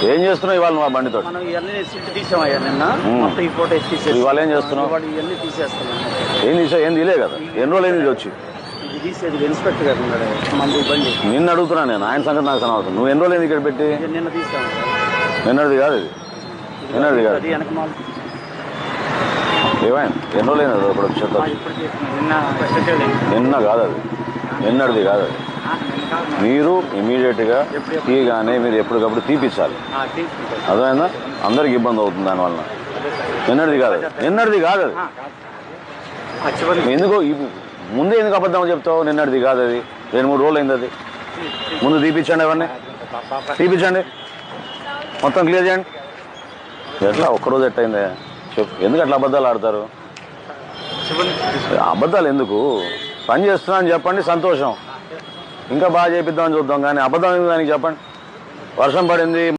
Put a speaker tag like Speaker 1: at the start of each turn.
Speaker 1: ఏం చేస్తున్నావు ఇవాళ నువ్వు ఆ బండితో?
Speaker 2: మనం ఇవన్నీ సిట్ తీసామయ్యా నిన్న, మొత్తం ఈ ఫోటో తీసేసి
Speaker 1: ఇవాళ ఏం చేస్తున్నావు?
Speaker 2: ఇవన్నీ తీసేస్తున్నాం.
Speaker 1: ఏం తీసావు? ఏం తీలే కదా. ఎన్ని రోజులు ఏంది వచ్చి?
Speaker 2: ఇది తీసేది ఇన్స్పెక్టర్ గారు ఉన్నాడు, మంది బండి.
Speaker 1: నిన్ను అడుగుతున్నా నేను, ఆయన సంగతి నాకు కనబడుతుంది. నువ్వు ఎన్ని రోజులు ఏంది ఇక్కడ పెట్టి?
Speaker 2: నిన్న తీసాము.
Speaker 1: నిన్నటిది కాదు ఇది, నిన్నటిది కాదు.
Speaker 2: అది వెనక మాల్
Speaker 1: ఏమైంది? ఎన్ని రోజులు అయింది అది ఒకటి చెత్త? నిన్న కాదు అది, నిన్నటిది కాదు అది. మీరు ఇమీడియట్గా తీయగానే మీరు ఎప్పటికప్పుడు తీపిచ్చాలి. అర్థమైందా? అందరికి ఇబ్బంది అవుతుంది దానివల్ల. నిన్నటిది కాదు, నిన్నటిది కాదు అది. ఎందుకో ముందే ఎందుకు అబద్ధం చెప్తావు? నిన్నటిది కాదు అది, 2-3 రోజులు అయింది అది. ముందు తీపిచ్చండి, అవన్నీ తీపిచ్చండి, మొత్తం క్లియర్ చేయండి. ఎట్లా ఒక్కరోజు ఎట్టయిందే చెప్పు? ఎందుకు అట్లా అబద్ధాలు ఆడతారు? అబద్ధాలు ఎందుకు? పని చేస్తున్నా అని చెప్పండి, సంతోషం. ఇంకా బాగా చేపిద్దామని చూద్దాం, కానీ అబద్ధం ఎందుకు దానికి చెప్పండి. వర్షం పడింది.